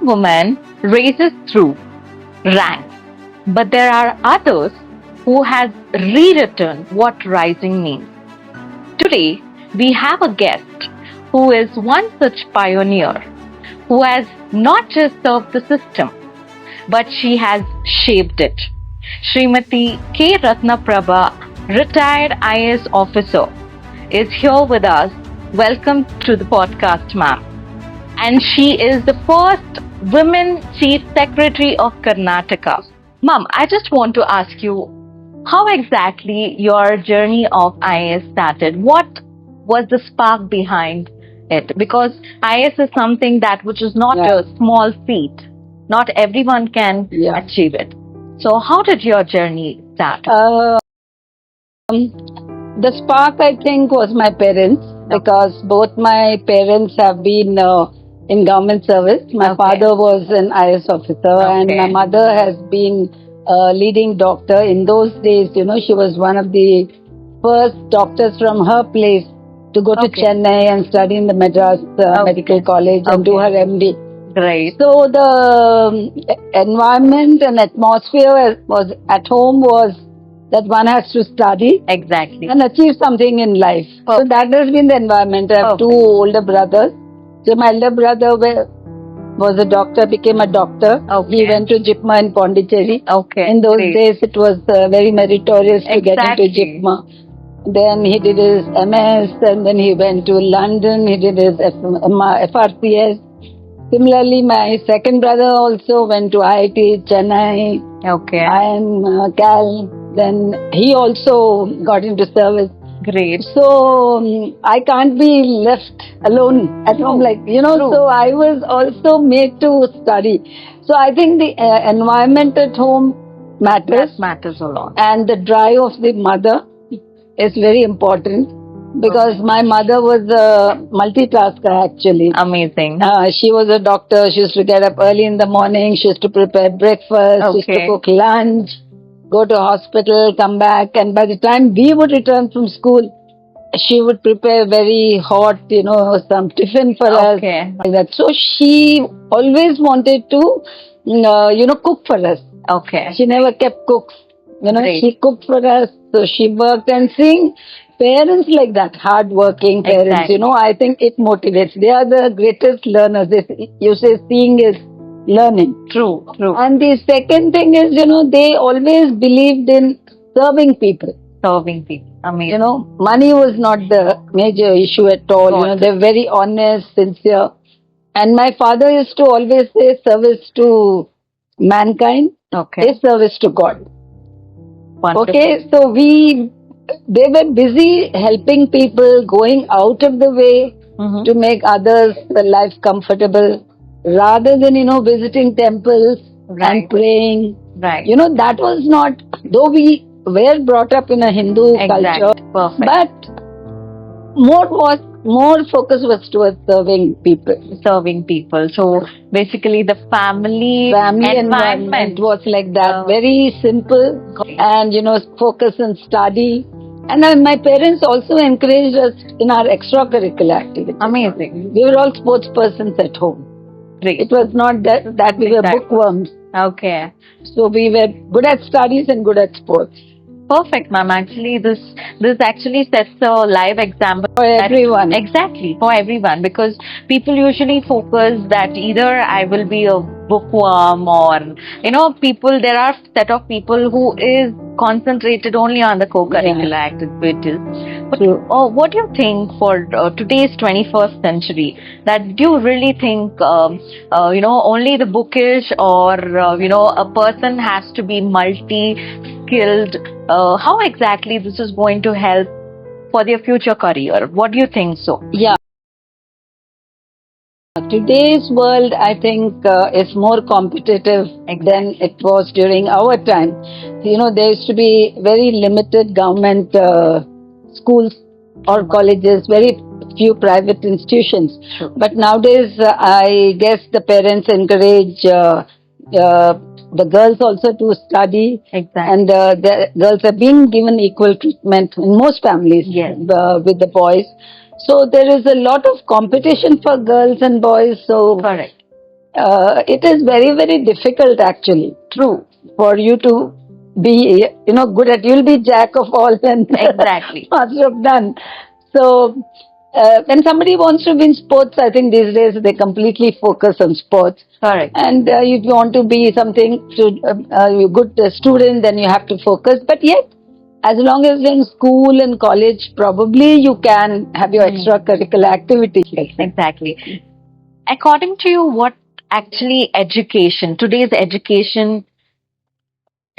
woman races through ranks, but there are others who has rewritten what rising means. Today, we have a guest who is one such pioneer who has not just served the system, but she has shaped it. Srimati K. Ratnaprabha, retired IAS officer, is here with us. Welcome to the podcast, ma'am. And she is the first women chief secretary of Karnataka. Ma'am, I just want to ask you how exactly your journey of IAS started. What was the spark behind it? Because IAS is something that which is not a small feat. Not everyone can achieve it. So how did your journey start? The spark, I think, was my parents, because both my parents have been in government service. My father was an IAS officer, and my mother has been a leading doctor. In those days, she was one of the first doctors from her place to go to Chennai and study in the Madras Medical College and do her MD. Great. So the environment and atmosphere was at home was that one has to study Exactly. and achieve something in life. So that has been the environment. I have two older brothers. So my elder brother was a doctor, became a doctor. He went to JIPMA in Pondicherry. In those days, it was very meritorious to get into JIPMA. Then he did his MS, and then he went to London. He did his FRCS. Similarly, my second brother also went to IIT Chennai. And Cal. Then he also got into service. Great. So I can't be left alone at home, So I was also made to study. So I think the environment at home matters. That matters a lot. And the drive of the mother is very important, because my mother was a multitasker actually. Amazing. She was a doctor. She used to get up early in the morning. She used to prepare breakfast. She used to cook lunch, go to hospital, come back. And by the time we would return from school, she would prepare very hot, some tiffin for us. Like that. So she always wanted to, cook for us. She never kept cooks. She cooked for us. So she worked, and seeing parents like that, hard-working parents, I think it motivates. They are the greatest learners. You say seeing is learning. True. And the second thing is, they always believed in serving people. Amazing. Money was not the major issue at all. They're very honest, sincere. And my father used to always say service to mankind is service to God. Wonderful. So they were busy helping people, going out of the way to make others' life comfortable, rather than, visiting temples and praying. Right. That was not, though we were brought up in a Hindu culture, but more focus was towards serving people. So basically the family environment was like that, very simple, and focus on study. And my parents also encouraged us in our extracurricular activities. Amazing. We were all sports persons at home. Great. It was not that we were bookworms. So we were good at studies and good at sports. Perfect, ma'am. Actually, this actually sets a live example for everyone. Exactly, for everyone, because people usually focus that either I will be a bookworm, or people. There are set of people who is concentrated only on the co-curricular activities. But what do you think for today's 21st century? That do you really think only the bookish, or a person has to be multi-skilled? How exactly this is going to help for their future career? What do you think so? Yeah. Today's world, I think, is more competitive than it was during our time. There used to be very limited government schools or colleges, very few private institutions. Sure. But nowadays, I guess the parents encourage the girls also to study. And the girls are being given equal treatment in most families with the boys. So there is a lot of competition for girls and boys. So correct. it is very, very difficult actually. True. For you to be, good at, you'll be jack of all and Exactly. master of none. So, when somebody wants to be in sports, I think these days they completely focus on sports. Correct. And if you want to be something to good student, then you have to focus. But yet, as long as you're in school and college, probably you can have your extracurricular activities. Exactly. According to you, what actually today's education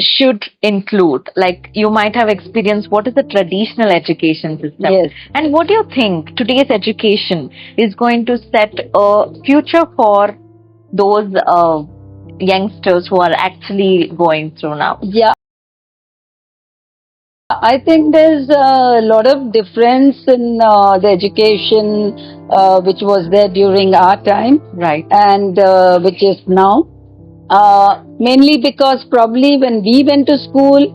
should include? Like, you might have experienced what is the traditional education system. Yes. And what do you think today's education is going to set a future for those youngsters who are actually going through now? Yeah. I think there's a lot of difference in the education which was there during our time, Right. and which is now. Mainly because probably when we went to school,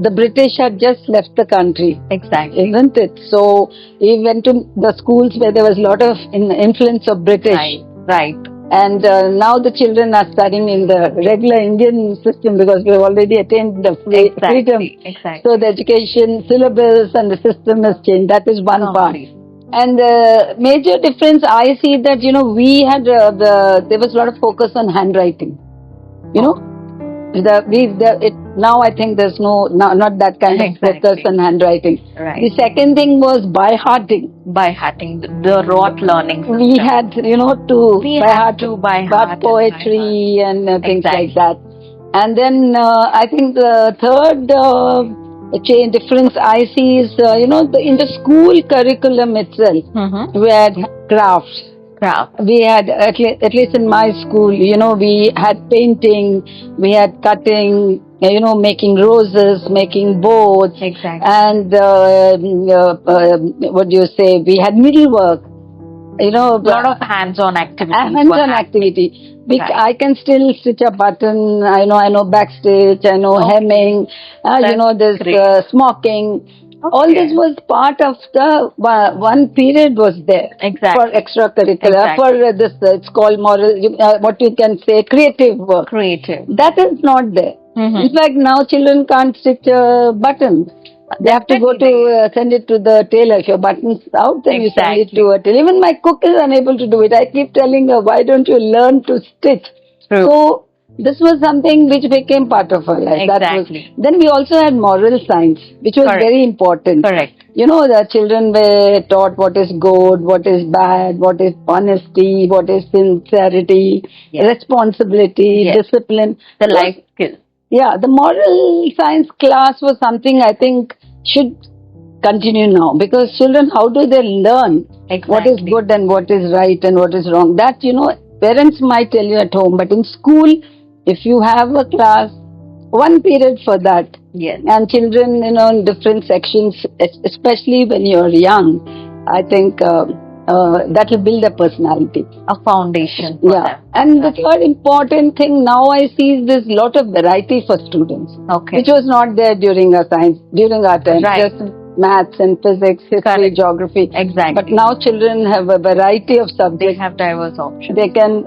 the British had just left the country. Exactly. Isn't it? So we went to the schools where there was a lot of influence of British. Right. Right. And now the children are studying in the regular Indian system because we've already attained the freedom. Exactly. So the education syllabus and the system has changed. That is one part. And the major difference I see that, we had there was a lot of focus on handwriting. Now I think there's not that kind of focus on handwriting. Right. The second thing was by hearting. By hearting, the rote learning system. We had, by heart poetry and things like that. And then I think the third difference I see is, in the school curriculum itself, we had crafts. We had, at least in my school, we had painting, we had cutting, making roses, making bows. Exactly. And we had needlework. A lot of hands-on activity. Right. I can still stitch a button. I know backstitch. I know hemming. There's smocking. Okay. All this was part of the one period was there. Exactly. For extracurricular. Exactly. For this, it's called what you can say, creative work. Creative. That is not there. In fact, now children can't stitch buttons. They have to go to send it to the tailor. If your button's out, then you send it to a tailor. Even my cook is unable to do it. I keep telling her, why don't you learn to stitch? True. So this was something which became part of her life. Exactly. Then we also had moral science, which was very important. Correct. The children were taught what is good, what is bad, what is honesty, what is sincerity, responsibility, discipline. The life skills. Yeah, the moral science class was something I think should continue now, because children, how do they learn what is good and what is right and what is wrong? That, parents might tell you at home, but in school, if you have a class, one period for that. Yes. And children, in different sections, especially when you're young, I think that will build a personality. A foundation for them. And the third important thing now I see is there's a lot of variety for students. Okay. Which was not there during our time. Right. Just maths and physics, history, geography. Exactly. But now children have a variety of subjects. They have diverse options. They can,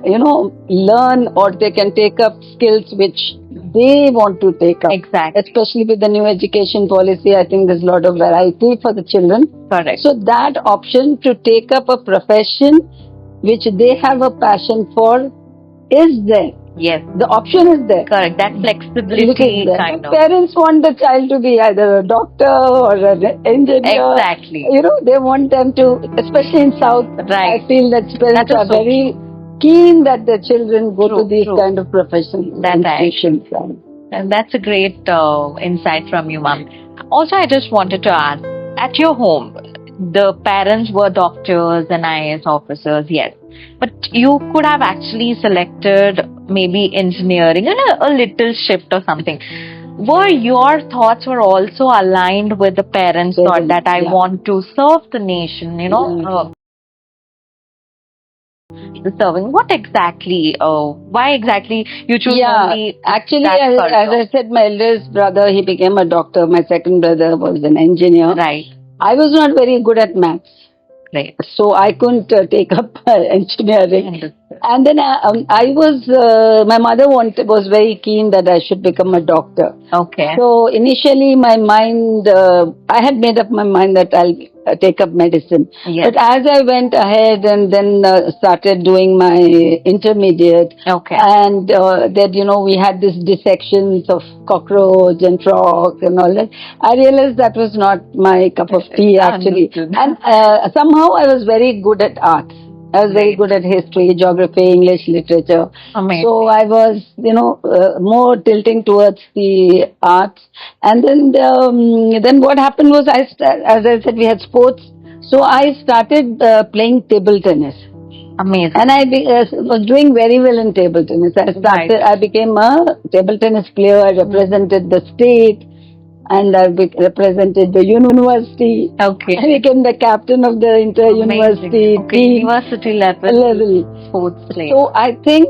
learn, or they can take up skills which they want to take up. Exactly. Especially with the new education policy, I think there's a lot of variety for the children. Correct. So that option to take up a profession which they have a passion for is there. Yes. The option is there. Correct. That flexibility kind of. Parents want the child to be either a doctor or an engineer. Exactly. They want them to, especially in South, right. I feel that parents are very keen that their children go to these kind of professions. And that's a great insight from you, Ma'am. Also, I just wanted to ask, at your home, the parents were doctors and IAS officers, yes. But you could have actually selected maybe engineering and a little shift or something. Were your thoughts were also aligned with the parents' thought that I want to serve the nation, the serving? What exactly, why exactly you choose only actually, as I said, my eldest brother, he became a doctor. My second brother was an engineer. Right. I was not very good at maths. Right. So I couldn't take up engineering. And then my mother was very keen that I should become a doctor. Okay. So initially, my mind, I had made up my mind that I'll take up medicine. Yes. But as I went ahead and then started doing my intermediate, Okay. and that we had these dissections of cockroach and frog and all that, I realized that was not my cup of tea actually. Understood. And somehow I was very good at art. I was very good at history, geography, English literature. Amazing. So I was, more tilting towards the arts. And then what happened was, as I said, we had sports. So I started playing table tennis. Amazing. And I was doing very well in table tennis. I became a table tennis player. I represented the state. And I represented the university. Okay. I became the captain of the inter-university team. University level sports player. So I think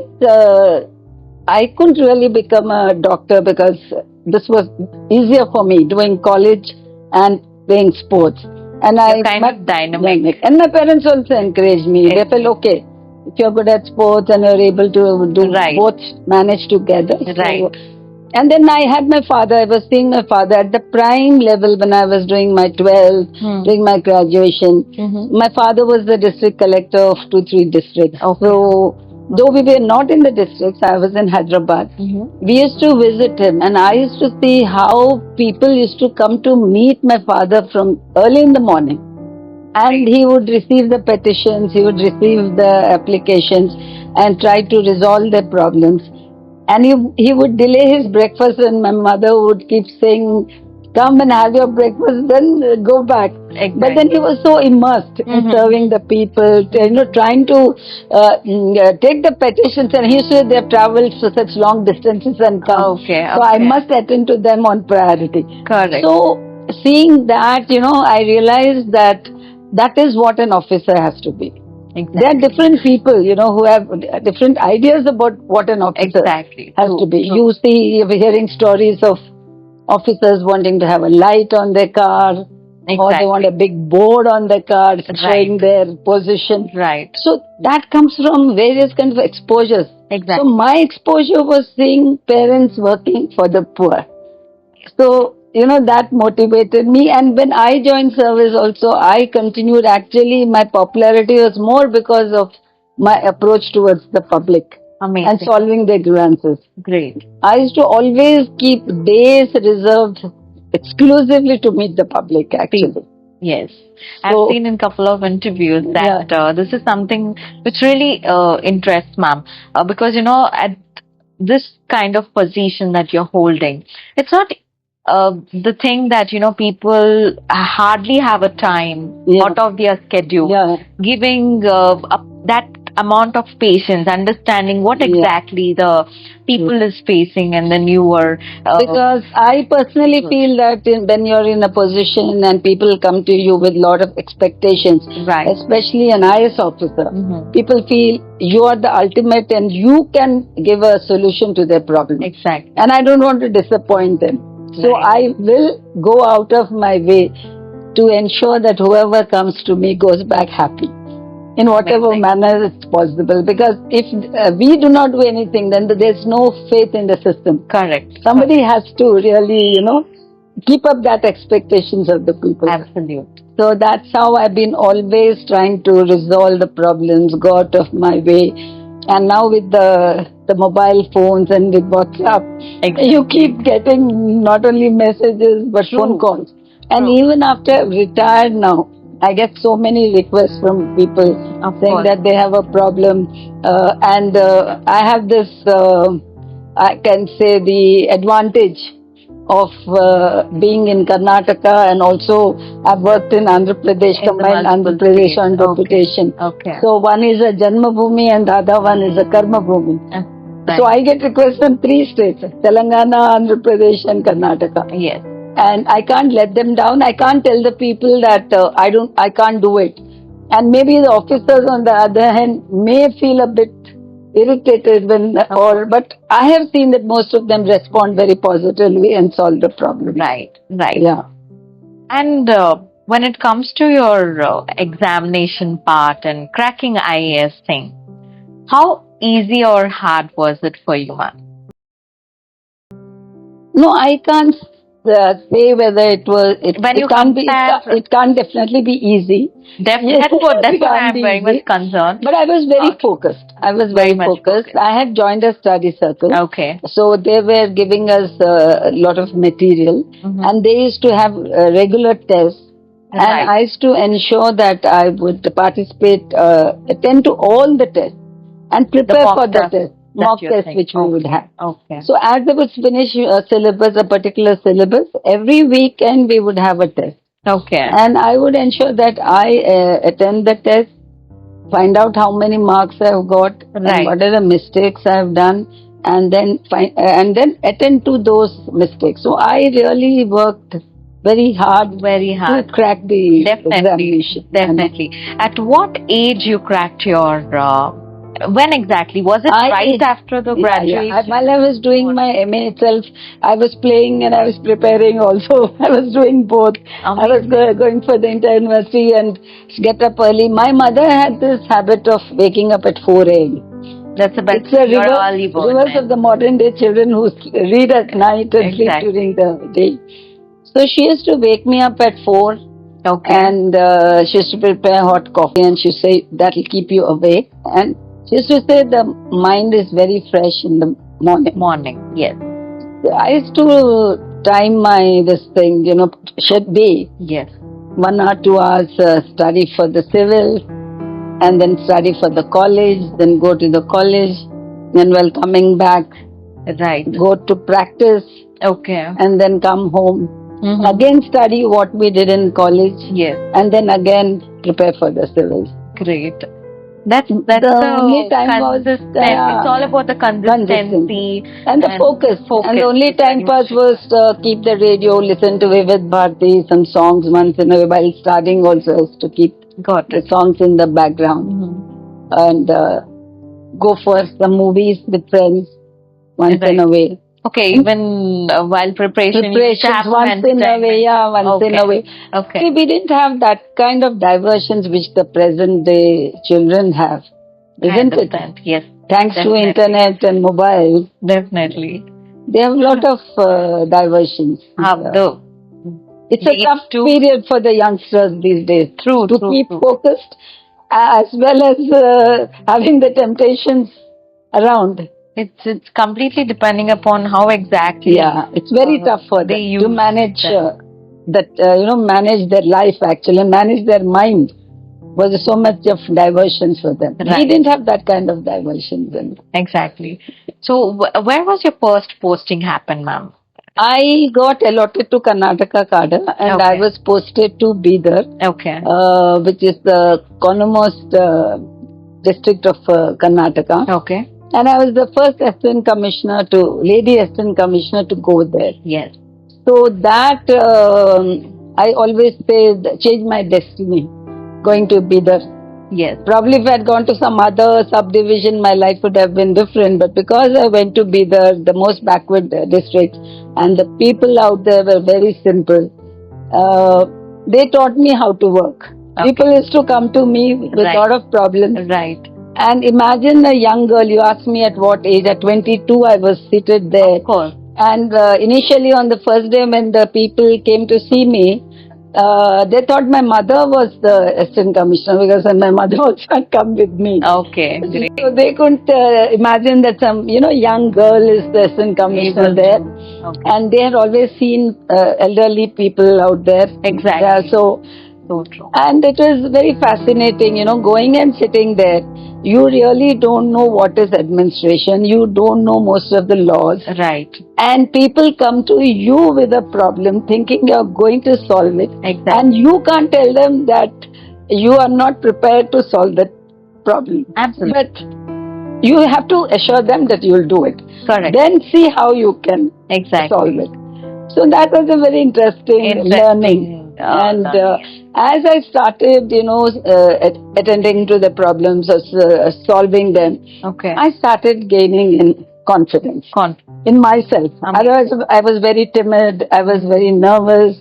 I couldn't really become a doctor because this was easier for me doing college and playing sports. And You're kind of dynamic. And my parents also encouraged me. They felt, okay, if you're good at sports and you're able to do both, manage together. Right. So, and then I had my father. I was seeing my father at the prime level when I was doing my 12th, doing my graduation. My father was the district collector of 2-3 districts. Okay. So, though we were not in the districts, I was in Hyderabad. We used to visit him, and I used to see how people used to come to meet my father from early in the morning. And he would receive the petitions, he would receive the applications and try to resolve their problems. And he would delay his breakfast, and my mother would keep saying, come and have your breakfast, then go back. Exactly. But then he was so immersed in serving the people, trying to take the petitions. And he used to say they've traveled to such long distances and come. Okay. So I must attend to them on priority. Correct. So seeing that, I realized that is what an officer has to be. Exactly. There are different people, who have different ideas about what an officer has to be. You see, you're hearing stories of officers wanting to have a light on their car, or they want a big board on their car showing their position. Right. So that comes from various kinds of exposures. Exactly. So my exposure was seeing parents working for the poor. So that motivated me. And when I joined service also, I continued. Actually, my popularity was more because of my approach towards the public. Amazing. And solving their grievances. Great. I used to always keep days reserved exclusively to meet the public, actually. Yes. I've seen in a couple of interviews that this is something which really interests ma'am. Because, at this kind of position that you're holding, it's not the thing that people hardly have a time out of their schedule, giving that amount of patience, understanding what exactly the people is facing, and then you were because I personally feel that when you're in a position and people come to you with a lot of expectations, especially an IS officer, people feel you are the ultimate and you can give a solution to their problem. Exactly. And I don't want to disappoint them. So I will go out of my way to ensure that whoever comes to me goes back happy in whatever manner it's possible. Because if we do not do anything, then there's no faith in the system. Correct. Somebody has to really, keep up that expectations of the people. Absolutely. So that's how I've been always trying to resolve the problems, go out of my way. And now with the mobile phones and with WhatsApp, you keep getting not only messages but phone calls. And even after retired now, I get so many requests from people saying that they have a problem. And I have this, I can say, the advantage of being in Karnataka, and also I've worked in Andhra Pradesh, combined Andhra Pradesh on deputation. Okay. So one is a Janma Bhoomi and the other one is a Karma Bhoomi. So I get requests from 3 states, Telangana, Andhra Pradesh and Karnataka. Yes. And I can't let them down. I can't tell the people that I can't do it. And maybe the officers on the other hand may feel a bit irritated but I have seen that most of them respond very positively and solve the problem. Right. Yeah. And when it comes to your examination part and cracking IAS thing, How easy or hard was it for you, ma'am? No, I can't say whether it was. When you It can't be. compare, It can't definitely be easy. that's It what can't I'm be very much easy. concerned. But I was very Okay. focused. I was Very very much focused. focused. I had joined a study circle. Okay. So they were giving us a lot of material, Mhm. and they used to have regular tests. And Right. I used to ensure that I would participate, attend to all the tests, and prepare mock for the test test, that mock you're test saying. which we would Okay. have. Okay. So as I was finish a syllabus, a particular syllabus, every weekend we would have a test. Okay. And I would ensure that I attend the test, find out how many marks I've got, and Right. what are the mistakes I've done, and then attend to those mistakes. So I really worked very hard Very hard. to crack the Definitely. examination. Definitely. At what age you cracked your? When exactly? Was it right after the graduation? Yeah. While I was doing my MA itself, I was playing and I was preparing also. I was doing both. I was going for the inter-university and get up early. My mother had this habit of waking up at 4 a.m. That's the best. It's a You're early bird, reverse man. of the modern day children who read at night and sleep during the day. So she used to wake me up at 4. Okay. And she used to prepare hot coffee and she used to say that'll keep you awake. And she used to say the mind is very fresh in the morning. Morning, yes. I used to time my this thing, should be Yes. 1 or 2 hours study for the civil, and then study for the college, then go to the college, then while coming back, right, go to practice. Okay. And then come home. Mm-hmm. Again study what we did in college. Yes. And then again prepare for the civils. Great. That's the only time was it's all about the consistency and the focus. And the only time pass was keep the radio, listen to Vivid Bharati, some songs once in a while. While studying also is to keep the songs in the background. Mm-hmm. And go for some movies with friends once in a while. Okay, even while preparations once in a way, once in a way. Okay. See, we didn't have that kind of diversions which the present day children have, isn't it? Yes. Thanks to internet and mobile. Definitely. They have a lot of diversions. It's a tough period for the youngsters these days. To keep focused as well as having the temptations around. It's completely depending upon how exactly. Yeah, it's very tough for them to manage manage their life actually, manage their mind. Was so much of diversions for them. Right. We didn't have that kind of diversions then. Exactly. So, where was your first posting happen, ma'am? I got allotted to Karnataka cadre and I was posted to Bidar, which is the cornermost district of Karnataka. Okay. And I was the first lady assistant commissioner to go there. Yes. So that, I always say, changed my destiny, going to Bidar. Yes. Probably if I had gone to some other subdivision, my life would have been different. But because I went to Bidar, the most backward district, and the people out there were very simple, they taught me how to work. Okay. People used to come to me with a lot of problems. Right. And imagine a young girl, you asked me at what age, at 22 I was seated there. Of course. And initially on the first day when the people came to see me, they thought my mother was the assistant commissioner because my mother also had come with me. Okay, great. So they couldn't imagine that some, young girl is the assistant commissioner there. Okay. And they had always seen elderly people out there. Exactly. So true. And it was very fascinating, going and sitting there. You really don't know what is administration. You don't know most of the laws. Right. And people come to you with a problem thinking you're going to solve it. Exactly. And you can't tell them that you are not prepared to solve that problem. Absolutely. But you have to assure them that you'll do it. Correct. Then see how you can solve it. So that was a very interesting learning. And as I started, attending to the problems, solving them, I started gaining in confidence in myself. Otherwise, I was very timid. I was very nervous.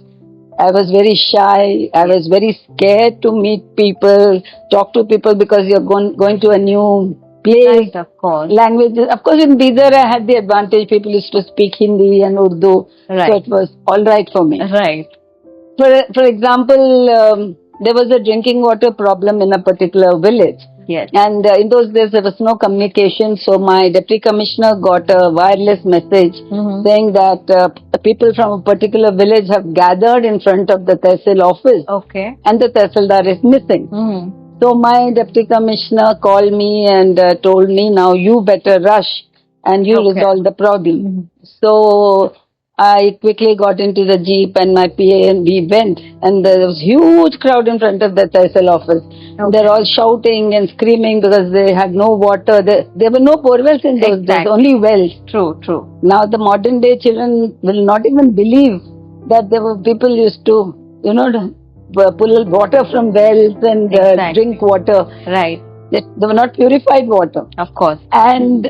I was very shy. I was very scared to meet people, talk to people because you're going to a new place, Right, of course. languages. Of course, in Bidar, I had the advantage. People used to speak Hindi and Urdu, so Right. it was all right for me. Right. For example, there was a drinking water problem in a particular village. Yes. And in those days, there was no communication. So my deputy commissioner got a wireless message saying that people from a particular village have gathered in front of the Tehsil office. Okay. And the Tehsildar is missing. So my deputy commissioner called me and told me, now you better rush and you resolve the problem. So I quickly got into the jeep and my PA and we went, and there was huge crowd in front of the Tehsil office. They're all shouting and screaming because they had no water. There were no borewells in those days, only wells. True, true. Now the modern day children will not even believe that there were people used to, pull water from wells and drink water. Right. They were not purified water. Of course. And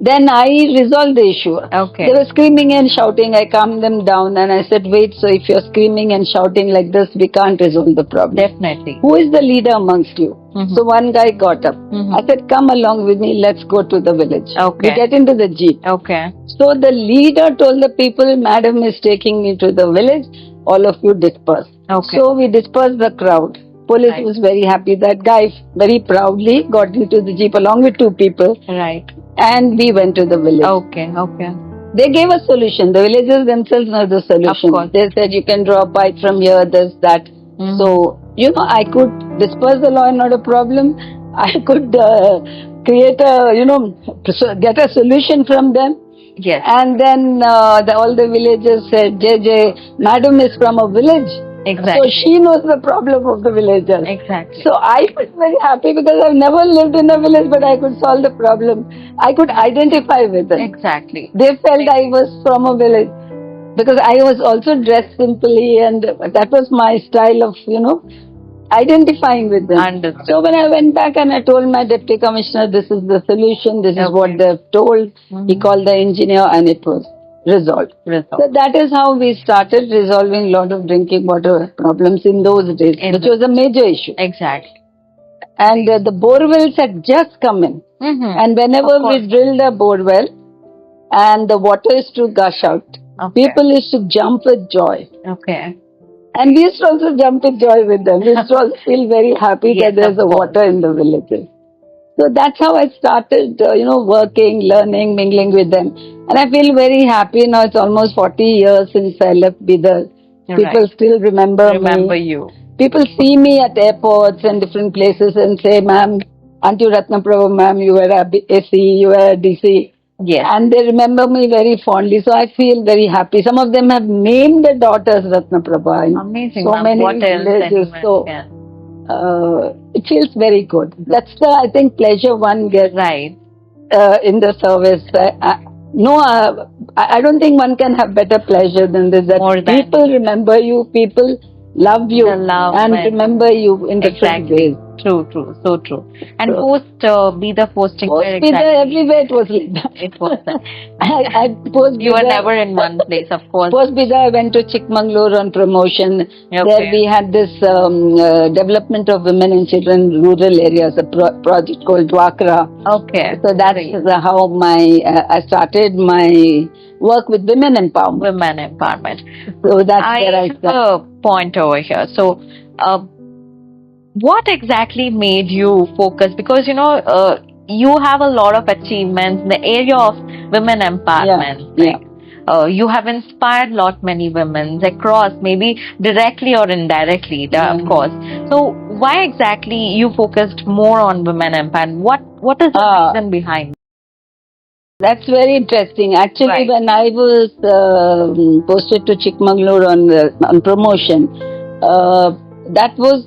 then I resolved the issue. Okay. They were screaming and shouting. I calmed them down and I said, wait, so if you're screaming and shouting like this, we can't resolve the problem. Definitely. Who is the leader amongst you? So one guy got up. I said, come along with me, let's go to the village. Okay. We get into the jeep. Okay. So the leader told the people, madam is taking me to the village, all of you disperse. Okay. So we dispersed the crowd. Police was very happy. That guy very proudly got into the jeep along with two people. Right. And we went to the village. Okay. Okay. They gave a solution. The villagers themselves know the solution. Of course. They said you can draw a pipe from here, this, that. So, I could disperse the law and not a problem. I could create a, get a solution from them. Yes. And then all the villagers said, JJ, madam is from a village. Exactly. So she knows the problem of the villagers. Exactly. So I was very happy because I've never lived in a village, but I could solve the problem. I could identify with them. Exactly. They felt I was from a village because I was also dressed simply, and that was my style of, identifying with them. Understood. So when I went back and I told my deputy commissioner, this is the solution, this is what they've told, he called the engineer and it was resolved. So that is how we started resolving a lot of drinking water problems in those days, which was a major issue. Exactly. And the borewells had just come in. And whenever we drilled a borewell and the water is to gush out, people used to jump with joy. Okay. And we used to also jump with joy with them. We used to also feel very happy that there's a water in the villages. So that's how I started, working, learning, mingling with them. And I feel very happy now. It's almost 40 years since I left Bidar. People still remember me. You. People see me at airports and different places and say, ma'am, Auntie Ratnaprabha, ma'am, you were a AC, you were a DC. Yes. And they remember me very fondly. So I feel very happy. Some of them have named their daughters Ratnaprabha. Amazing. So many villages. So it feels very good. That's the, I think, pleasure one gets in the service. I don't think one can have better pleasure than this. That people remember you, people love you, and remember you in different ways. True, so true. And Bidar posting. Bidar, everywhere it was like that. It was that. You were never in one place, of course. Post Bidar, I went to Chikmagalur on promotion. There we had this development of women and children in rural areas, a project called Dwakra. Okay. So that's how I started my work with women empowerment. Women empowerment. So that's where I started. have a point over here. So, what exactly made you focus? Because, you have a lot of achievements in the area of women empowerment. You have inspired many women across, maybe directly or indirectly, of course. So, why exactly you focused more on women empowerment? What is the reason behind? That's very interesting. Actually, when I was posted to Chikmagalur on promotion, that was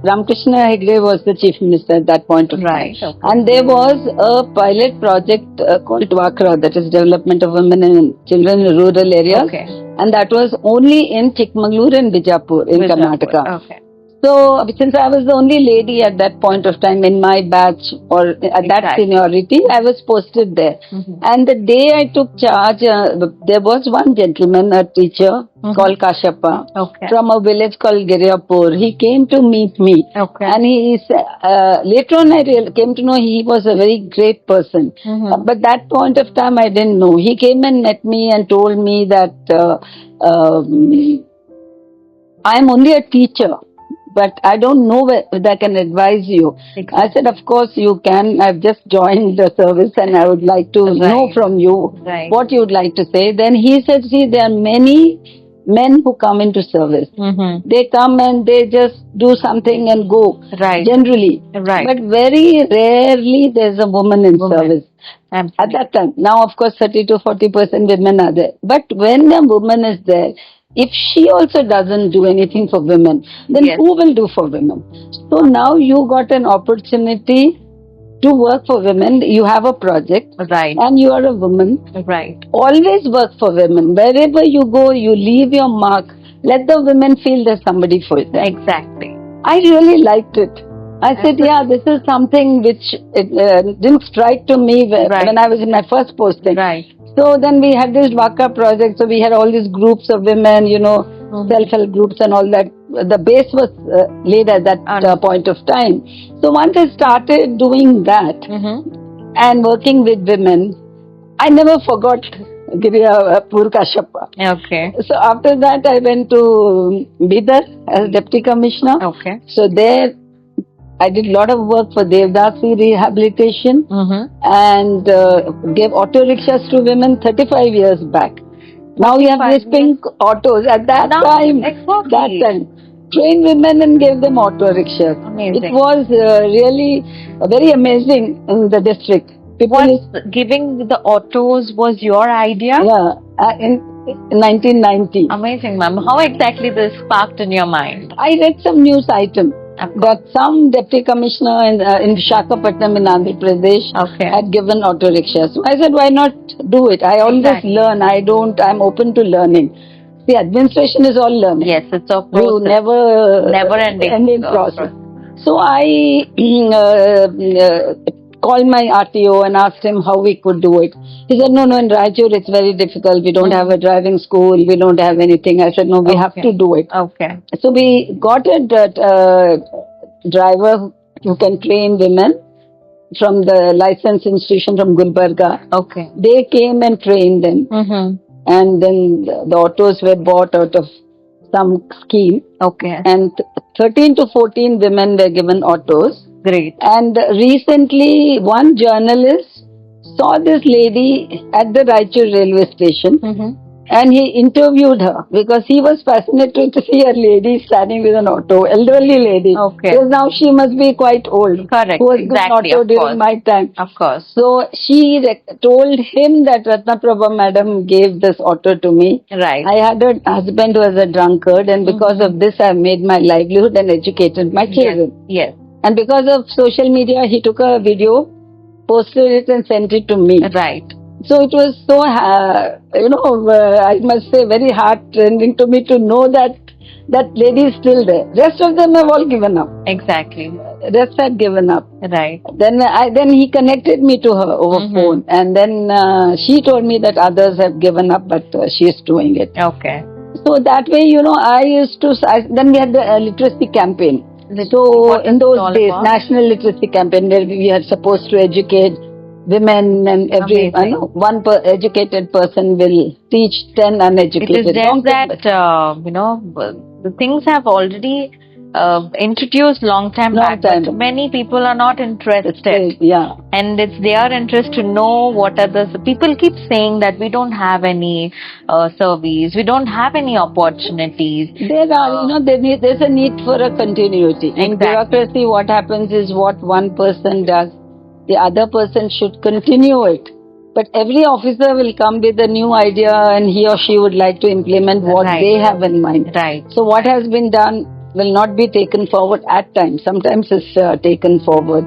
Ramakrishna Hegde was the chief minister at that point of time. And there was a pilot project called Dwakra, that is development of women and children in rural areas. And that was only in Chikmagalur and Bijapur in Karnataka. So since I was the only lady at that point of time in my batch or at that Exactly. seniority, I was posted there. And the day I took charge, there was one gentleman, a teacher called Kashappa, Okay. from a village called Giriapur. He came to meet me. Okay. And he later on I came to know he was a very great person. But that point of time I didn't know. He came and met me and told me that I am only a teacher, but I don't know whether I can advise you. Exactly. I said, of course you can. I've just joined the service and I would like to know from you what you would like to say. Then he said, see, there are many men who come into service. They come and they just do something and go. Generally. But very rarely there's a woman in service. Absolutely. At that time. Now, of course, 30 to 40% women are there. But when a woman is there, if she also doesn't do anything for women, then who will do for women? So now you got an opportunity to work for women. You have a project. And you are a woman. Always work for women. Wherever you go, you leave your mark. Let the women feel there's somebody for them. Exactly. I really liked it. I said, yeah, this is something which didn't strike to me when I was in my first posting. So then we had this Waka project. So we had all these groups of women, self-help groups and all that. The base was laid at that point of time. So once I started doing that and working with women, I never forgot Giriapur Kashappa. Okay. So after that, I went to Bidar as Deputy Commissioner. Okay. So there, I did a lot of work for Devdasi rehabilitation and gave auto rickshaws to women 35 years back. Now we have these pink autos. At that time, trained women and gave them auto rickshaws. Amazing. It was really very amazing in the district. Giving the autos was your idea? Yeah, in 1990. Amazing, ma'am. How exactly this sparked in your mind? I read some news item that some deputy commissioner in Visakhapatnam in Andhra Pradesh had given auto rickshaws. So I said, why not do it? I always learn. I'm open to learning. The administration is all learning. Yes, it's a process. Never ending process. So I called my RTO and asked him how we could do it. He said, no, in Raichur it's very difficult. We don't have a driving school. We don't have anything. I said, no, we have to do it. Okay. So we got a driver who can train women from the license institution from Gulbarga. Okay. They came and trained them. And then the autos were bought out of some scheme. Okay. And 13 to 14 women were given autos. Great. And recently, one journalist saw this lady at the Raichur railway station and he interviewed her because he was fascinated to see a lady standing with an auto, elderly lady. Okay. Because now she must be quite old. Correct. Who was given auto during my time. Of course. So she told him that Ratnaprabha madam gave this auto to me. Right. I had a husband who was a drunkard and because of this I made my livelihood and educated my children. Yes. And because of social media, he took a video, posted it and sent it to me. Right. So it was so, I must say very heart-rending to me to know that that lady is still there. Rest of them have all given up. Exactly. Rest had given up. Right. Then he connected me to her over phone. And then she told me that others have given up, but she is doing it. Okay. So that way, I used to, then we had the literacy campaign. So in those days, national literacy campaign where we are supposed to educate women and one educated person will teach 10 uneducated. It is just that, the things have already introduced long time back. But many people are not interested. Yeah. And it's their interest to know what others. People keep saying that we don't have any surveys, we don't have any opportunities. There are, there's a need for a continuity. In bureaucracy, what happens is what one person does, the other person should continue it. But every officer will come with a new idea and he or she would like to implement what they have in mind. Right. So what has been done will not be taken forward at times. Sometimes it's taken forward.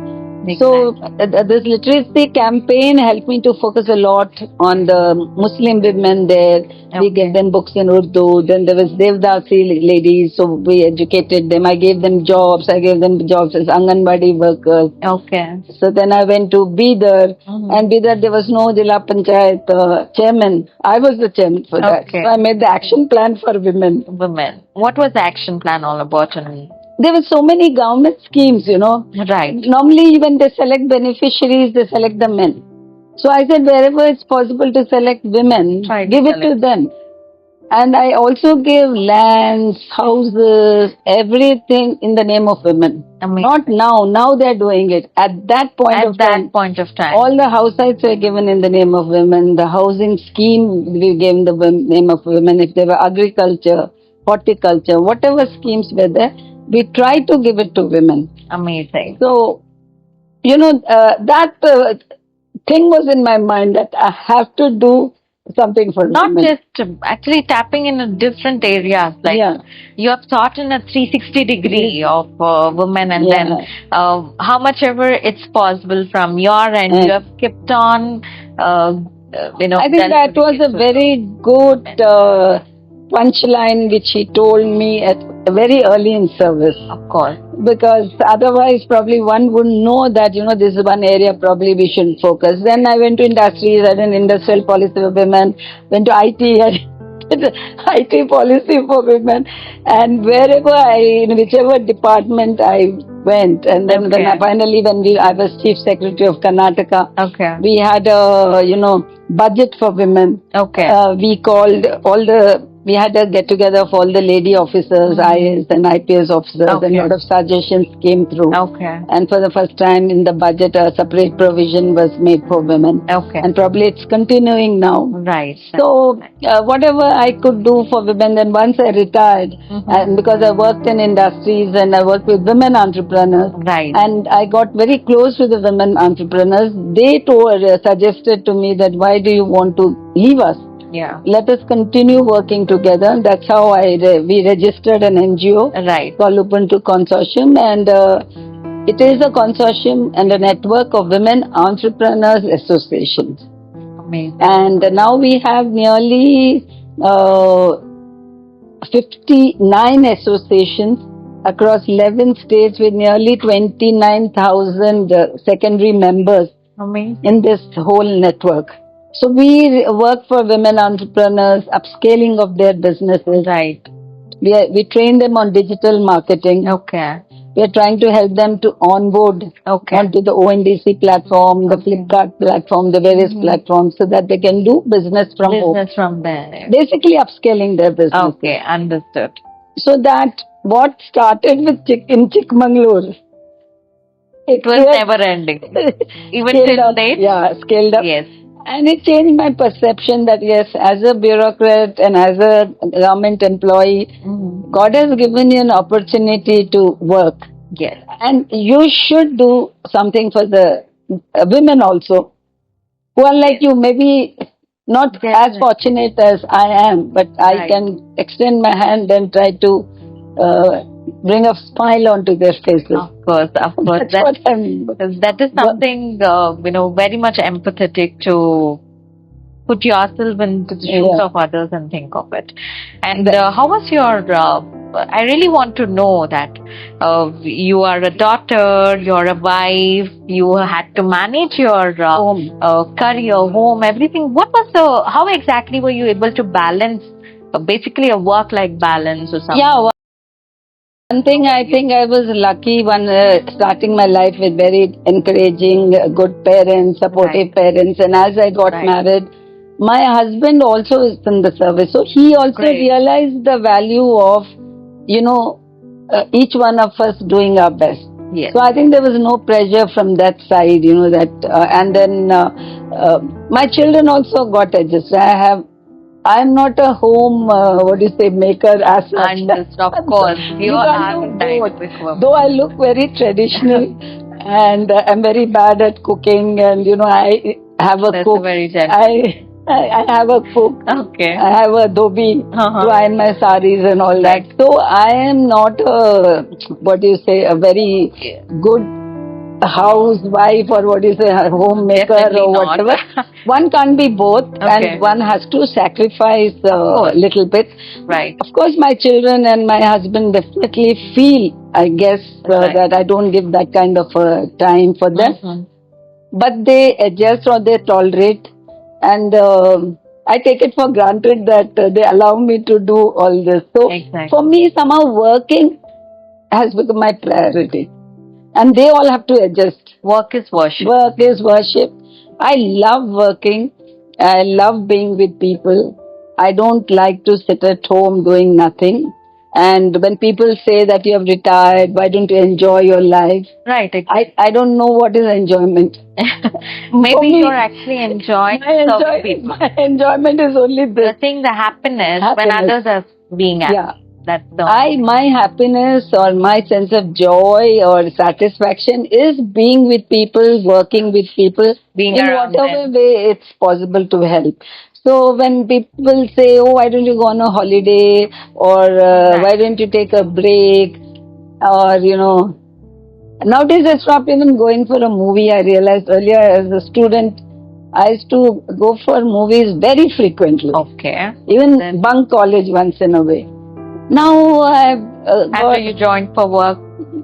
So this literacy campaign helped me to focus a lot on the Muslim women there. We gave them books in Urdu. Then there was Devdasi ladies, so we educated them. I gave them jobs. I gave them jobs as Anganwadi workers. Okay. So then I went to Bidar, and Bidar there was no Jila Panchayat chairman. I was the chairman for that. So I made the action plan for women. Women. What was the action plan all about? There were so many government schemes, Right. Normally, when they select beneficiaries, they select the men. So I said, wherever it's possible to select women, give it to them. And I also gave lands, houses, everything in the name of women. Amazing. Not now. Now they're doing it. At that point of time, all the house sites were given in the name of women. The housing scheme we gave in the name of women. If they were agriculture, horticulture, whatever schemes were there, we try to give it to women. Amazing. So, that thing was in my mind that I have to do something for not women. Just actually tapping in a different areas, like you have taught in a 360 degree of women, and then how much ever it's possible from your end, you have kept on. I think that was a very good punchline which he told me at very early in service. Of course. Because otherwise probably one wouldn't know that, this is one area probably we should focus. Then I went to industries, I did industrial policy for women, went to IT, I did IT policy for women, and wherever in whichever department I went, and then finally when I was Chief Secretary of Karnataka, we had a, budget for women. We called we had a get together of all the lady officers, IAS and IPS officers, and a lot of suggestions came through. And for the first time in the budget, a separate provision was made for women. And probably it's continuing now. Right. So whatever I could do for women, then once I retired, and because I worked in industries and I worked with women entrepreneurs, and I got very close with the women entrepreneurs, they suggested to me that why do you want to leave us? Let us continue working together. That's how we registered an NGO called Ubuntu Consortium, and it is a consortium and a network of women entrepreneurs associations. Amazing. And now we have nearly 59 associations across 11 states with nearly 29,000 secondary members in this whole network. So we work for women entrepreneurs, upscaling of their businesses. We train them on digital marketing. We are trying to help them to onboard onto the ONDC platform, the Flipkart platform, the various platforms, so that they can do business from home. Business from there. Basically upscaling their business. Understood. So that what started with in Chikmagalur, it was never ending. Even till date? Yeah, scaled up. Yes. And it changed my perception that yes, as a bureaucrat and as a government employee, God has given you an opportunity to work. Yes. And you should do something for the women also, who are like you, maybe not as fortunate as I am, but I can extend my hand and try to bring a smile onto their faces. Of course. That's what I mean. That is something, very much empathetic to put yourself into the shoes of others and think of it. And how was your, I really want to know that you are a daughter, you're a wife, you had to manage your career, home, everything. How exactly were you able to balance basically a work-life balance or something? Yeah. One thing, I think I was lucky starting my life with very encouraging, good parents, supportive parents. And as I got married, my husband also is in the service. So he also realized the value of, each one of us doing our best. Yes. So I think there was no pressure from that side, and then my children also got adjusted. I'm not a home, maker as such. Of course. You are Though I look very traditional and I'm very bad at cooking, and, I have a cook. I have a cook. I have a dhobi to iron my saris and all that. So I am not a very good a housewife or what is a homemaker Definitely or not. whatever. One can't be both, Okay. and one has to sacrifice a little bit. Right. Of course, my children and my husband definitely feel, I guess, Right. that I don't give that kind of time for them. Mhm. But they adjust or they tolerate, and I take it for granted that they allow me to do all this. So Exactly. for me, somehow working has become my priority, and they all have to adjust. Work is worship. Work is worship. I love working. I love being with people. I don't like to sit at home doing nothing. And when people say that you have retired, why don't you enjoy your life? Right. I don't know what is enjoyment. For Maybe me, you're actually enjoying my, serving people. my enjoyment is only You're this. seeing the happiness when Happiness. others are being happy. Yeah. That's the My happiness or my sense of joy or satisfaction is being with people, working with people being in around whatever them. way it's possible to help. So when people say, "Oh, why don't you go on a holiday?" or "Why don't you take a break?" or nowadays I stopped even going for a movie. I realized earlier as a student, I used to go for movies very frequently. Okay. Even Then- bunk college once in a way. Now I've After you joined for work,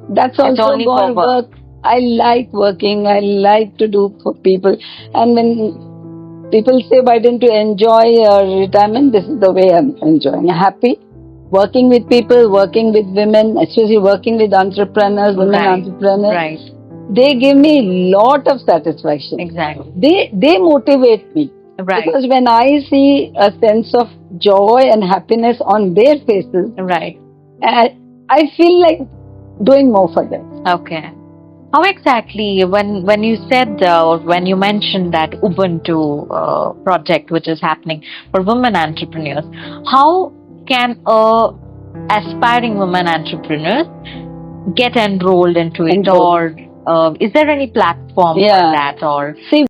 that's it's also only gone for work. I like working. I like to do for people. And when people say, "Why didn't you enjoy your retirement?" This is the way I'm enjoying. Happy working with people, working with women, especially working with entrepreneurs, women Right. entrepreneurs. Right. They give me lot of satisfaction. Exactly. They motivate me. Right. Because when I see a sense of joy and happiness on their faces, Right. I feel like doing more for them. Okay. How exactly, when you said or when you mentioned that Ubuntu project which is happening for women entrepreneurs, how can a aspiring women entrepreneur get enrolled into it, or is there any platform for that, or see,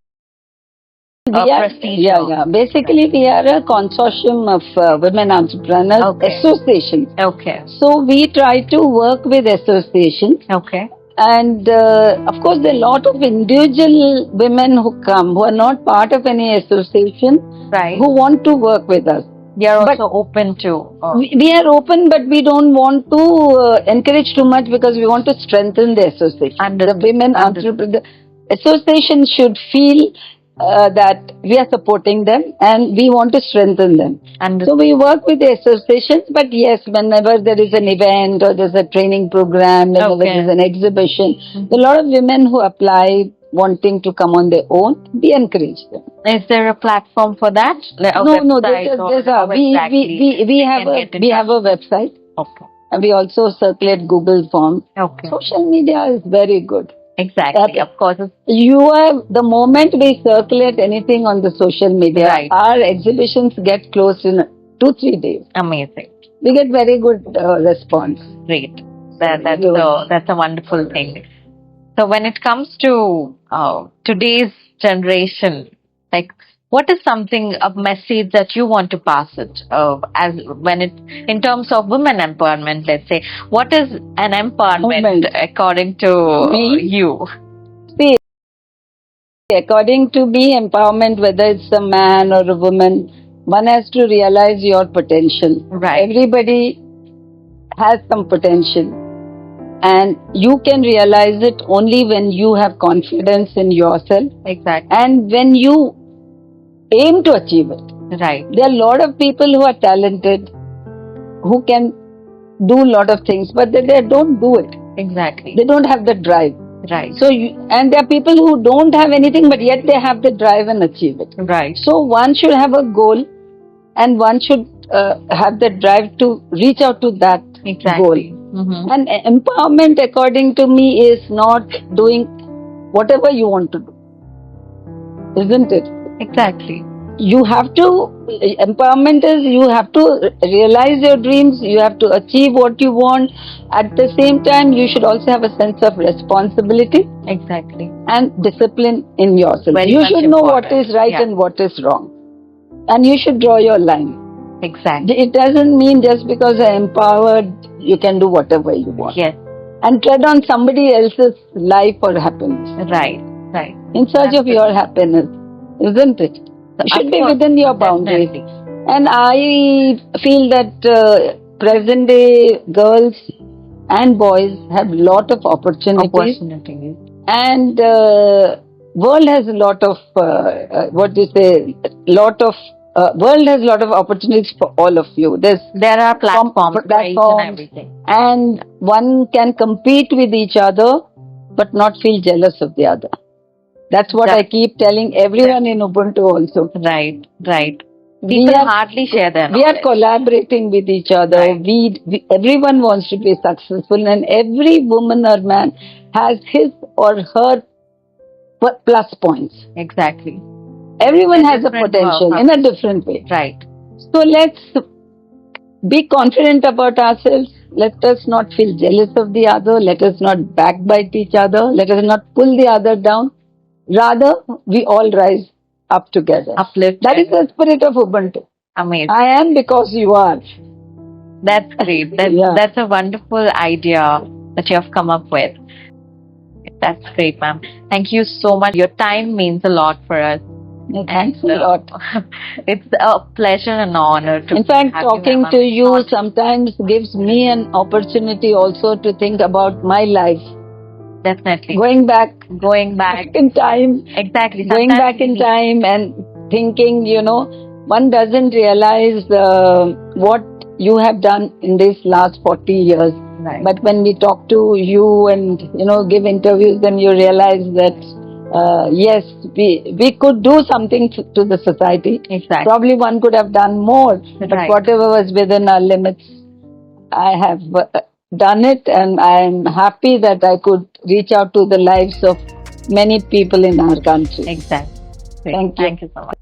procedure? Basically, we are a consortium of women entrepreneurs associations. Okay. So we try to work with associations. Okay. And of course, there are a lot of individual women who come who are not part of any association, right, who want to work with us. They are also open to. We are open, but we don't want to encourage too much because we want to strengthen the association. Understood. The women entrepreneur association should feel that we are supporting them and we want to strengthen them. So we work with the associations, but yes, whenever there is an event or there's a training program, whenever there's an exhibition, there are a lot of women who apply wanting to come on their own. We encourage them. Is there a platform for that? No. We have a website. Okay. And we also circulate Google Forms. Okay. Social media is very good. Exactly. Of course. The moment we circulate anything on the social media, our exhibitions get closed in 2-3 days. Amazing. We get very good response. Great. That's a wonderful thing. So when it comes to today's generation, like, what is a message that you want to pass it in terms of women empowerment, let's say, what is an empowerment according to you? See, according to me, empowerment, whether it's a man or a woman, one has to realize your potential. Right. Everybody has some potential. And you can realize it only when you have confidence in yourself. Exactly. And when you aim to achieve it. Right. There are a lot of people who are talented, who can do a lot of things, but they don't do it. Exactly. They don't have the drive. Right. So, and there are people who don't have anything, but yet they have the drive and achieve it. Right. So one should have a goal, and one should have the drive to reach out to that goal. Mm-hmm. And empowerment, according to me, is not doing whatever you want to do. Isn't it? Exactly. You have to, empowerment is you have to realize your dreams, you have to achieve what you want. At the same time, you should also have a sense of responsibility. Exactly. And discipline in yourself. You should know what is right and what is wrong. And you should draw your line. Exactly. It doesn't mean just because you're empowered, you can do whatever you want. Yes. and tread on somebody else's life or happiness. Right, right. In search of your happiness, isn't it? So, It should of be course, within your boundaries. definitely. And I feel that present day girls and boys have lot of opportunities, and world has a lot of what do you say? Lot of world has a lot of opportunities for all of you. There are platforms for each and everything, and one can compete with each other, but not feel jealous of the other. That's what I keep telling everyone in Ubuntu also. Right, right. People hardly share their knowledge. We are collaborating with each other. Right. Everyone wants to be successful, and every woman or man has his or her plus points. Exactly. Everyone has a potential in a different way. Right. So let's be confident about ourselves. Let us not feel jealous of the other. Let us not backbite each other. Let us not pull the other down. Rather, we all rise up together. Uplift. That is the spirit of Ubuntu. Amazing. I am because you are. That's great. That's a wonderful idea that you have come up with. That's great, ma'am. Thank you so much. Your time means a lot for us. Thanks a lot. It's a pleasure and honor to. In fact, talking to you sometimes gives me an opportunity also to think about my life. Definitely. Going back in time. Exactly. Going back in time and thinking, one doesn't realize what you have done in these last 40 years. Right. But when we talk to you and, give interviews, then you realize that, yes, we could do something to the society. Exactly. Probably one could have done more. But whatever was within our limits, I have done it, and I am happy that I could reach out to the lives of many people in our country. Exactly. Great. Thank you. Thank you so much.